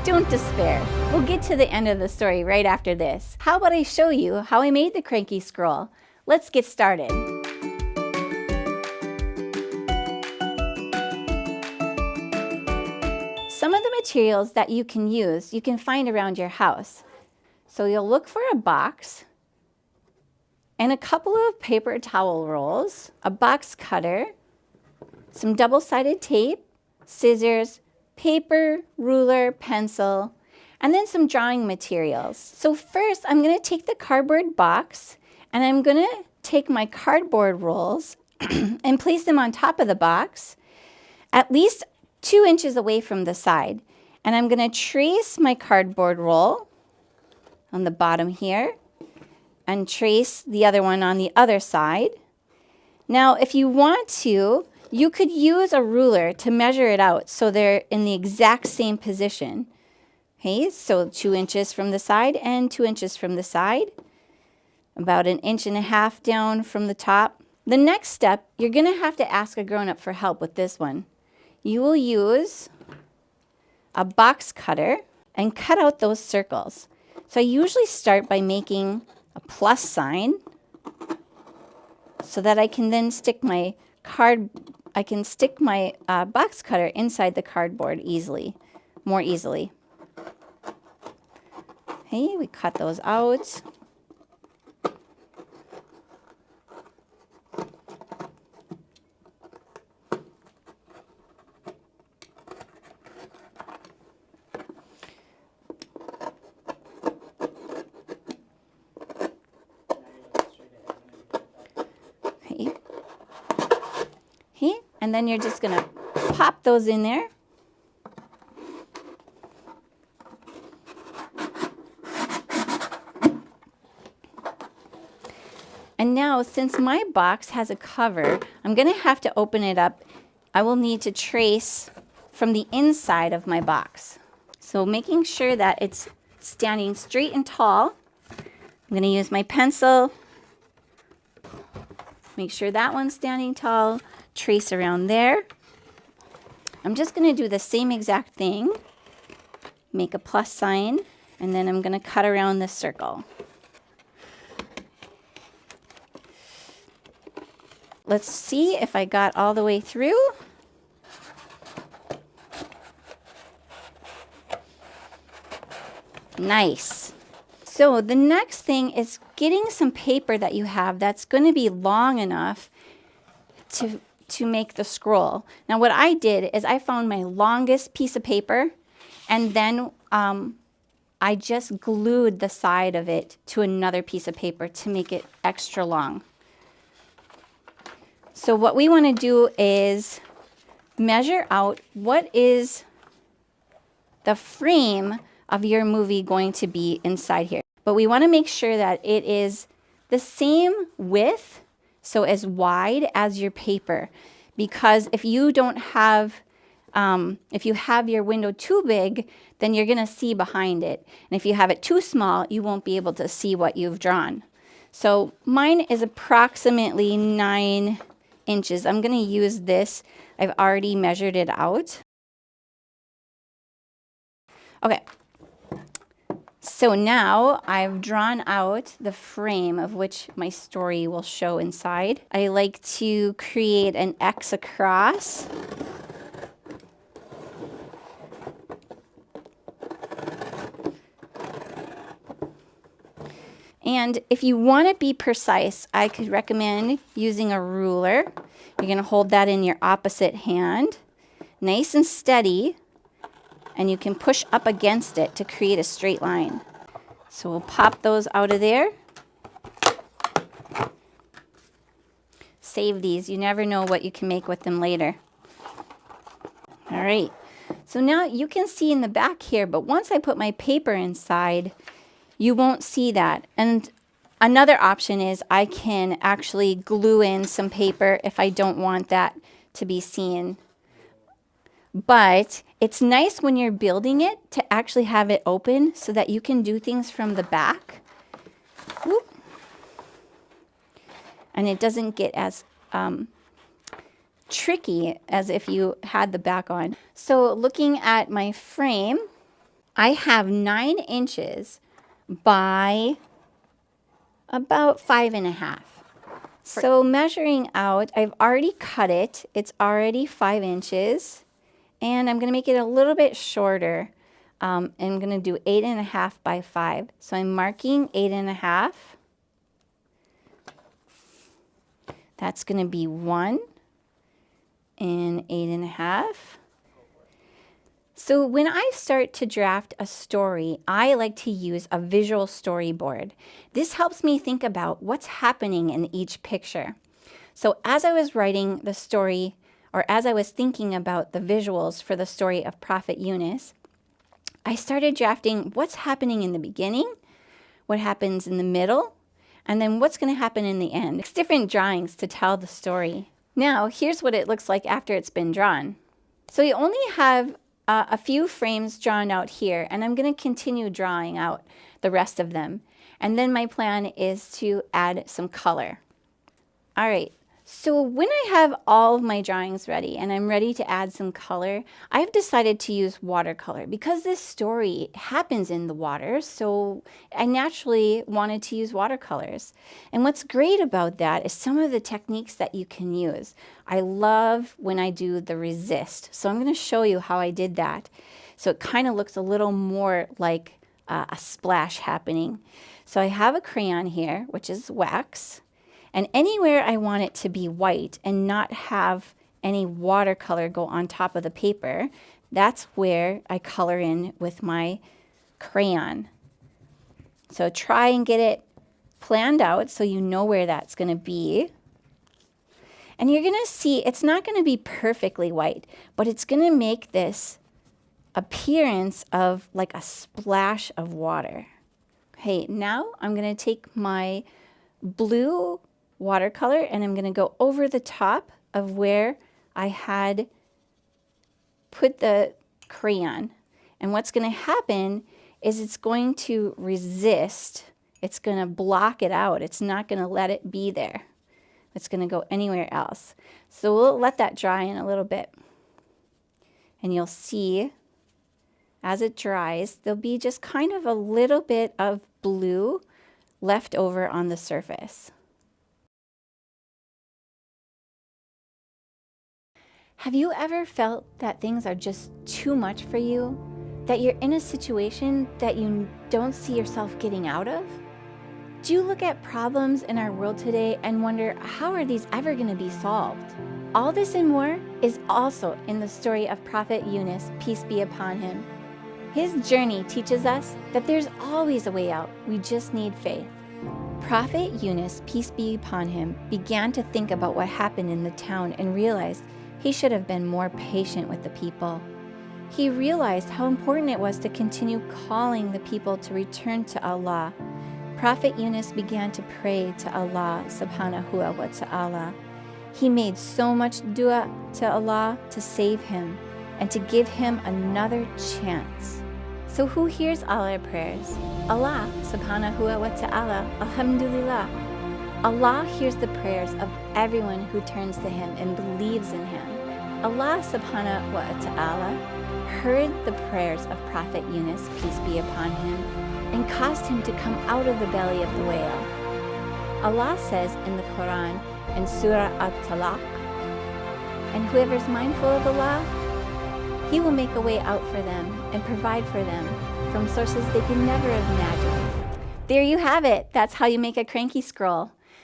Don't despair. We'll get to the end of the story right after this. How about I show you how I made the cranky scroll? Let's get started. Some of the materials that you can use, you can find around your house. So you'll look for a box and a couple of paper towel rolls, a box cutter, some double-sided tape, scissors, paper, ruler, pencil, and then some drawing materials. So first, I'm going to take the cardboard box and I'm going to take my cardboard rolls and place them on top of the box, at least 2 inches away from the side. And I'm going to trace my cardboard roll on the bottom here and trace the other one on the other side. Now, if you want to, you could use a ruler to measure it out so they're in the exact same position. Okay, so 2 inches from the side and 2 inches from the side, about 1.5 inches down from the top. The next step, you're going to have to ask a grown-up for help with this one. You will use a box cutter and cut out those circles. So I usually start by making a plus sign so that I can then stick my box cutter inside the cardboard more easily. Okay, we cut those out. Okay, and then you're just going to pop those in there. And now, since my box has a cover, I'm going to have to open it up. I will need to trace from the inside of my box. So making sure that it's standing straight and tall, I'm going to use my pencil. Make sure that one's standing tall. Trace around there. I'm just going to do the same exact thing. Make a plus sign, and then I'm going to cut around the circle. Let's see if I got all the way through. Nice. So the next thing is getting some paper that you have that's going to be long enough to make the scroll. Now what I did is I found my longest piece of paper, and then I just glued the side of it to another piece of paper to make it extra long. So what we want to do is measure out what is the frame of your movie going to be inside here. But we want to make sure that it is the same width, so as wide as your paper. Because if you don't have, if you have your window too big, then you're going to see behind it. And if you have it too small, you won't be able to see what you've drawn. So mine is approximately 9 inches. I'm going to use this. I've already measured it out. Okay. So now I've drawn out the frame of which my story will show inside. I like to create an X across. And if you want to be precise, I could recommend using a ruler. You're going to hold that in your opposite hand, nice and steady, and you can push up against it to create a straight line. So we'll pop those out of there. Save these. You never know what you can make with them later. All right. So now you can see in the back here, but once I put my paper inside, you won't see that. And another option is I can actually glue in some paper if I don't want that to be seen. But it's nice when you're building it to actually have it open so that you can do things from the back. Whoop. And it doesn't get as tricky as if you had the back on. So looking at my frame, I have 9 inches by about 5.5. So measuring out, I've already cut it. It's already 5 inches. And I'm going to make it a little bit shorter. I'm going to do 8.5 by 5. So I'm marking 8.5. That's going to be 1 and 8.5. So when I start to draft a story, I like to use a visual storyboard. This helps me think about what's happening in each picture. So as I was writing the story, or as I was thinking about the visuals for the story of Prophet Yunus, I started drafting what's happening in the beginning, what happens in the middle, and then what's going to happen in the end. 6 different drawings to tell the story. Now, here's what it looks like after it's been drawn. So you only have a few frames drawn out here, and I'm going to continue drawing out the rest of them. And then my plan is to add some color. All right. So when I have all of my drawings ready and I'm ready to add some color, I've decided to use watercolor because this story happens in the water, so I naturally wanted to use watercolors. And what's great about that is some of the techniques that you can use. I love when I do the resist, so I'm going to show you how I did that. So it kind of looks a little more like a splash happening. So I have a crayon here, which is wax. And anywhere I want it to be white and not have any watercolor go on top of the paper, that's where I color in with my crayon. So try and get it planned out so you know where that's going to be. And you're going to see it's not going to be perfectly white, but it's going to make this appearance of like a splash of water. Okay, now I'm going to take my blue watercolor and I'm going to go over the top of where I had put the crayon. And what's going to happen is it's going to resist. It's going to block it out. It's not going to let it be there. It's going to go anywhere else. So we'll let that dry in a little bit. And you'll see as it dries, there'll be just kind of a little bit of blue left over on the surface. Have you ever felt that things are just too much for you? That you're in a situation that you don't see yourself getting out of? Do you look at problems in our world today and wonder, how are these ever going to be solved? All this and more is also in the story of Prophet Yunus, peace be upon him. His journey teaches us that there's always a way out. We just need faith. Prophet Yunus, peace be upon him, began to think about what happened in the town and realized he should have been more patient with the people. He realized how important it was to continue calling the people to return to Allah. Prophet Yunus began to pray to Allah subhanahu wa ta'ala. He made so much dua to Allah to save him and to give him another chance. So who hears all our prayers? Allah subhanahu wa ta'ala. Alhamdulillah. Allah hears the prayers of everyone who turns to him and believes in him. Allah subhanahu wa ta'ala heard the prayers of Prophet Yunus, peace be upon him, and caused him to come out of the belly of the whale. Allah says in the Quran, in Surah At-Talaq, and whoever's mindful of Allah, He will make a way out for them and provide for them from sources they could never have imagined. There you have it. That's how you make a cranky scroll.